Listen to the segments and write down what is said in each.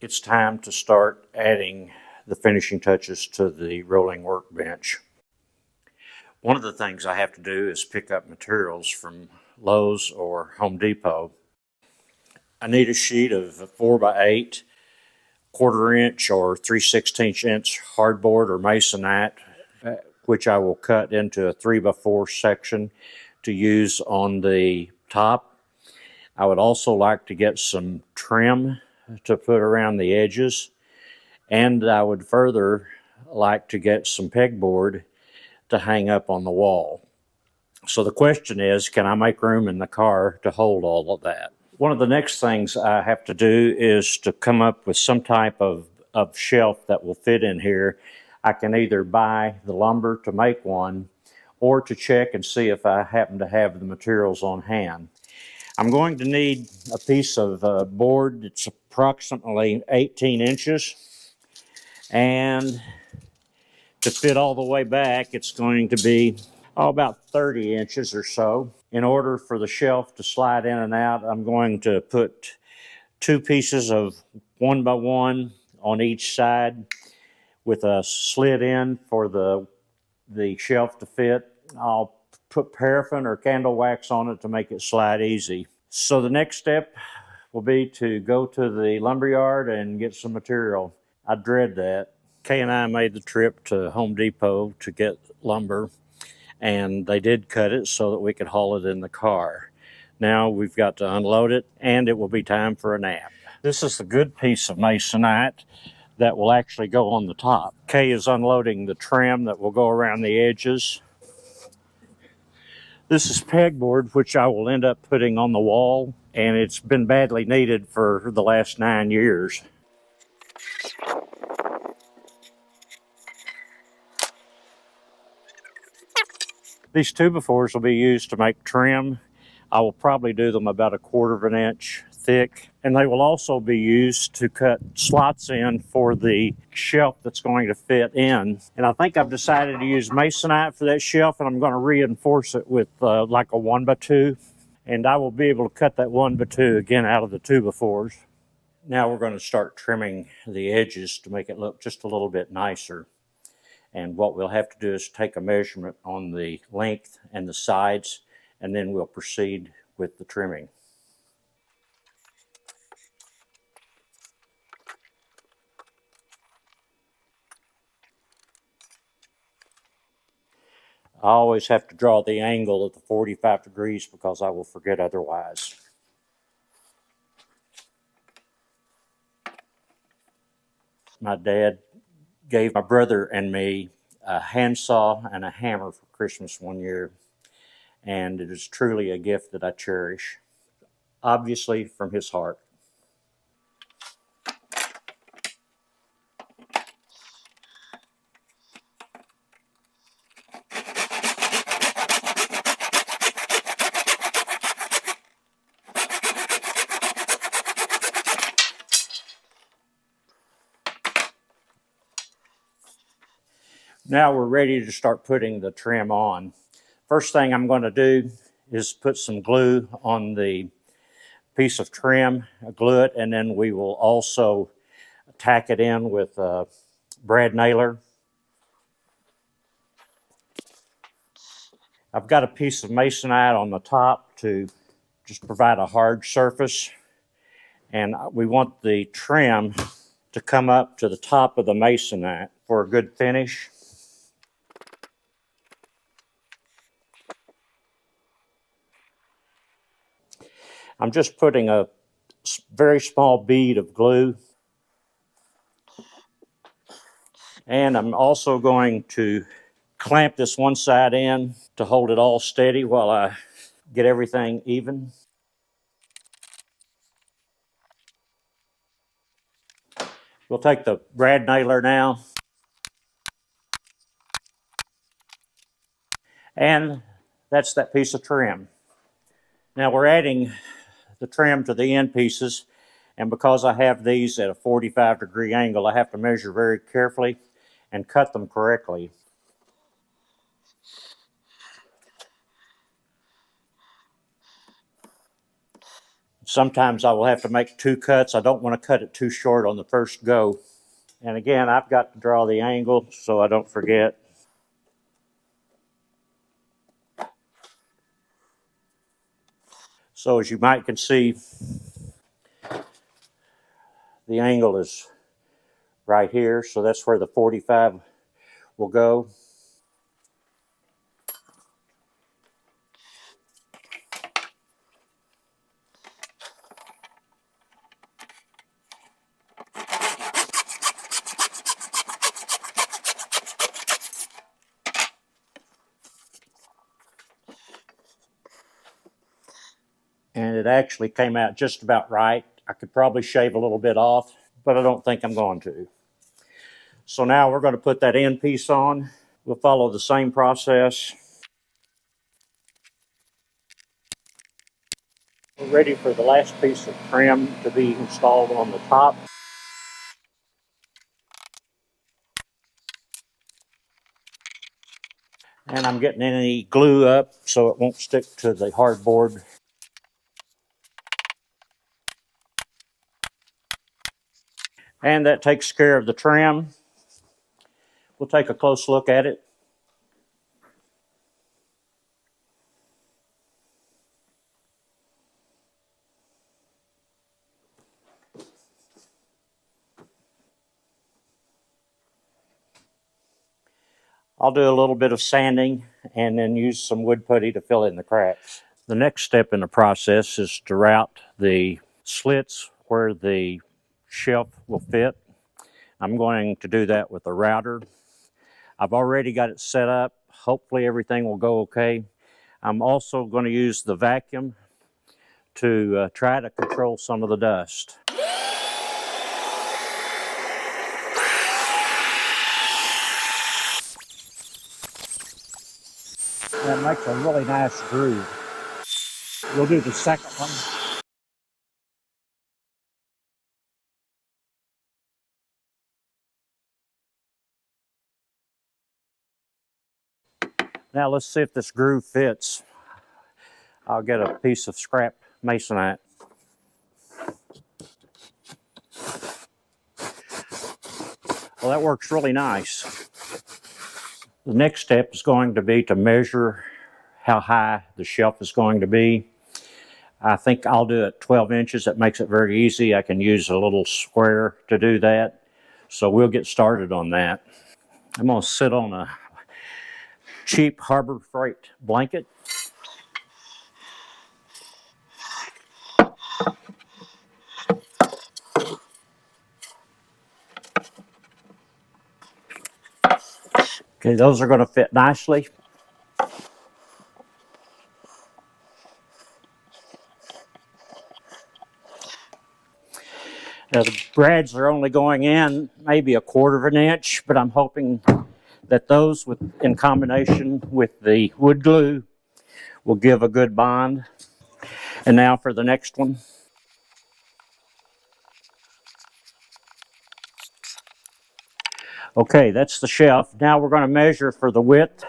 It's time to start adding the finishing touches to the rolling workbench. One of the things I have to do is pick up materials from Lowe's or Home Depot. I need a sheet of 4x8, 1/4 inch or 3/16 inch hardboard or masonite, which I will cut into a 3x4 section to use on the top. I would also like to get some trim to put around the edges, and I would further like to get some pegboard to hang up on the wall. So the question is, can I make room in the car to hold all of that? One of the next things I have to do is to come up with some type of shelf that will fit in here. I can either buy the lumber to make one or to check and see if I happen to have the materials on hand. I'm going to need a piece of board that's approximately 18 inches, and to fit all the way back it's going to be about 30 inches or so. In order for the shelf to slide in and out, I'm going to put 2 pieces of 1x1 on each side with a slit in for the shelf to fit. I'll put paraffin or candle wax on it to make it slide easy. So the next step will be to go to the lumberyard and get some material. I dread that. Kay and I made the trip to Home Depot to get lumber, and they did cut it so that we could haul it in the car. Now we've got to unload it, and it will be time for a nap. This is the good piece of masonite that will actually go on the top. Kay is unloading the trim that will go around the edges. This is pegboard, which I will end up putting on the wall, and it's been badly needed for the last 9 years. These 2x4s will be used to make trim. I will probably do them about 1/4 inch thick, and they will also be used to cut slots in for the shelf that's going to fit in. And I think I've decided to use masonite for that shelf, and I'm going to reinforce it with like a 1x2, and I will be able to cut that 1x2 again out of the 2x4s. Now we're going to start trimming the edges to make it look just a little bit nicer. And what we'll have to do is take a measurement on the length and the sides, and then we'll proceed with the trimming. I always have to draw the angle at the 45 degrees because I will forget otherwise. My dad gave my brother and me a handsaw and a hammer for Christmas one year, and it is truly a gift that I cherish, obviously from his heart. Now we're ready to start putting the trim on. First thing I'm going to do is put some glue on the piece of trim, glue it, and then we will also tack it in with a brad nailer. I've got a piece of masonite on the top to just provide a hard surface, and we want the trim to come up to the top of the masonite for a good finish. I'm just putting a very small bead of glue, and I'm also going to clamp this one side in to hold it all steady while I get everything even. We'll take the brad nailer now, and that's that piece of trim. Now we're adding the trim to the end pieces, and because I have these at a 45-degree angle, I have to measure very carefully and cut them correctly. Sometimes I will have to make 2 cuts. I don't want to cut it too short on the first go. And again, I've got to draw the angle so I don't forget. So as you might can see, the angle is right here. So that's where the 45 will go. And it actually came out just about right. I could probably shave a little bit off, but I don't think I'm going to. So now we're going to put that end piece on. We'll follow the same process. We're ready for the last piece of trim to be installed on the top. And I'm getting any glue up so it won't stick to the hardboard. And that takes care of the trim. We'll take a close look at it. I'll do a little bit of sanding and then use some wood putty to fill in the cracks. The next step in the process is to route the slits where the shelf will fit. I'm going to do that with a router. I've already got it set up. Hopefully everything will go okay. I'm also going to use the vacuum to try to control some of the dust. That makes a really nice groove. We'll do the second one. Now let's see if this groove fits. I'll get a piece of scrap masonite. Well, that works really nice. The next step is going to be to measure how high the shelf is going to be. I think I'll do it 12 inches. That makes it very easy. I can use a little square to do that. So we'll get started on that. I'm going to sit on a cheap Harbor Freight blanket. Okay, those are going to fit nicely. Now the brads are only going in maybe 1/4 of an inch, but I'm hoping that those, in combination with the wood glue, will give a good bond. And now for the next one. Okay, that's the shelf. Now we're going to measure for the width.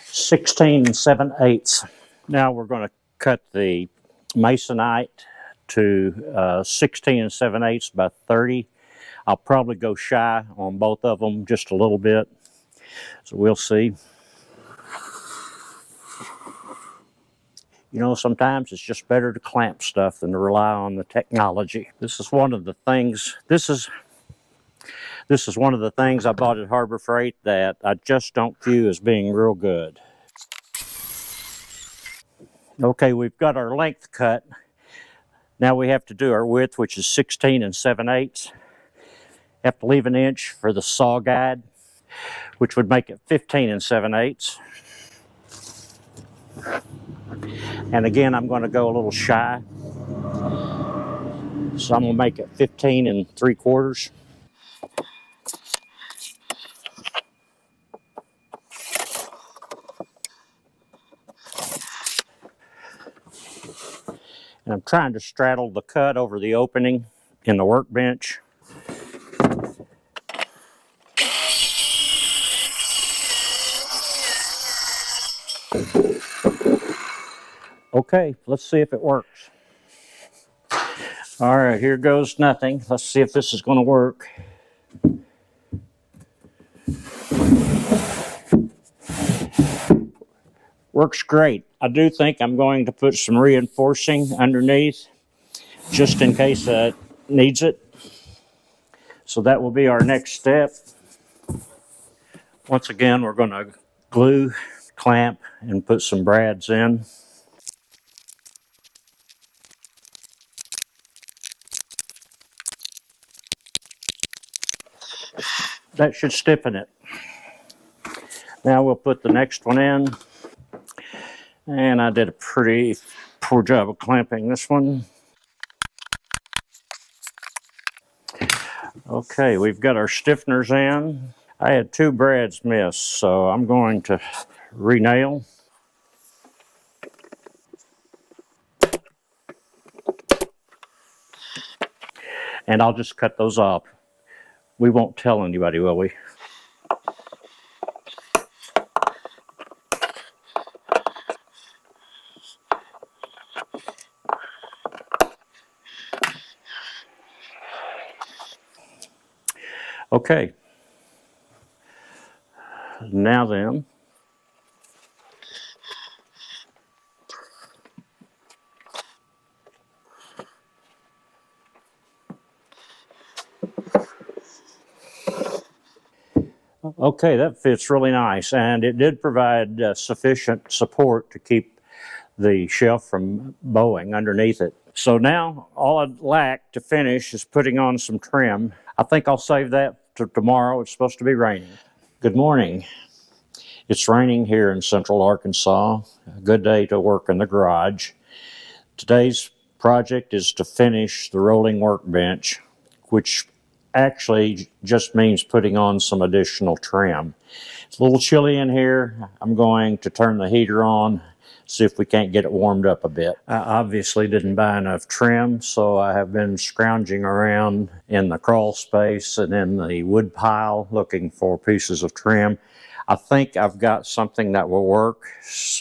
16 7/8. Now we're going to cut the masonite to 16 7/8 by 30. I'll probably go shy on both of them just a little bit. So we'll see. You know, sometimes it's just better to clamp stuff than to rely on the technology. This is one of the things, this is one of the things I bought at Harbor Freight that I just don't view as being real good. Okay, we've got our length cut. Now we have to do our width, which is 16 7/8. Have to leave an inch for the saw guide, which would make it 15 7/8. And again, I'm going to go a little shy. So I'm going to make it 15 3/4. And I'm trying to straddle the cut over the opening in the workbench. Okay, let's see if it works. All right, here goes nothing. Let's see if this is going to work. Works great. I do think I'm going to put some reinforcing underneath just in case it needs it. So that will be our next step. Once again, we're going to glue, clamp, and put some brads in. That should stiffen it. Now we'll put the next one in. And I did a pretty poor job of clamping this one. Okay, we've got our stiffeners in. I had 2 brads missed, so I'm going to re-nail. And I'll just cut those off. We won't tell anybody, will we? Okay. Now then, okay, that fits really nice, and it did provide sufficient support to keep the shelf from bowing underneath it. So now all I'd lack to finish is putting on some trim. I think I'll save that to tomorrow. It's supposed to be raining. Good morning. It's raining here in Central Arkansas. A good day to work in the garage. Today's project is to finish the rolling workbench, which actually just means putting on some additional trim. It's a little chilly in here. I'm going to turn the heater on, see if we can't get it warmed up a bit. I obviously didn't buy enough trim, so I have been scrounging around in the crawl space and in the wood pile looking for pieces of trim. I think I've got something that will work.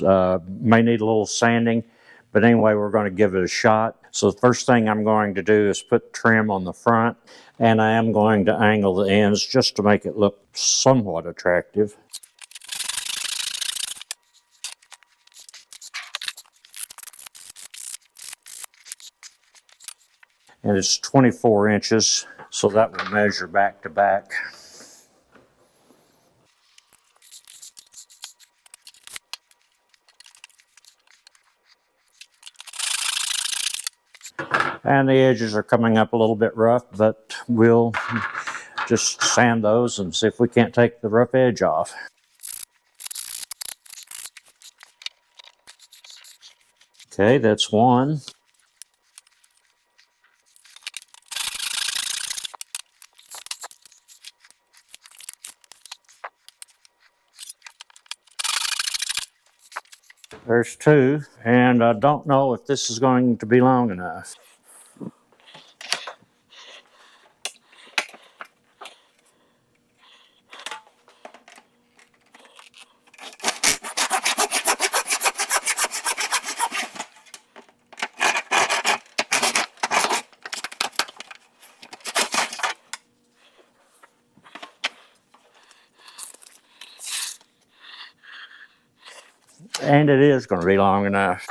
May need a little sanding, but anyway, we're going to give it a shot. So the first thing I'm going to do is put trim on the front, and I am going to angle the ends just to make it look somewhat attractive. And it's 24 inches, so that will measure back to back. And the edges are coming up a little bit rough, but we'll just sand those and see if we can't take the rough edge off. Okay, that's one. There's 2, and I don't know if this is going to be long enough. And it is going to be long enough.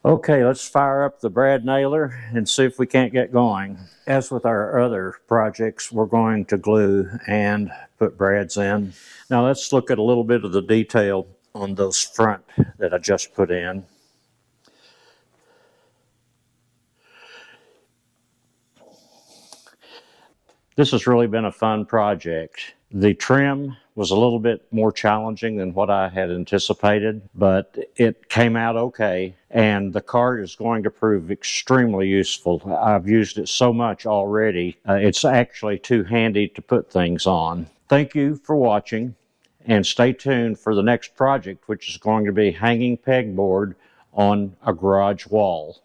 Okay, let's fire up the brad nailer and see if we can't get going. As with our other projects, we're going to glue and put brads in. Now let's look at a little bit of the detail on those front that I just put in. This has really been a fun project. The trim was a little bit more challenging than what I had anticipated, but it came out okay, and the cart is going to prove extremely useful. I've used it so much already, it's actually too handy to put things on. Thank you for watching, and stay tuned for the next project, which is going to be hanging pegboard on a garage wall.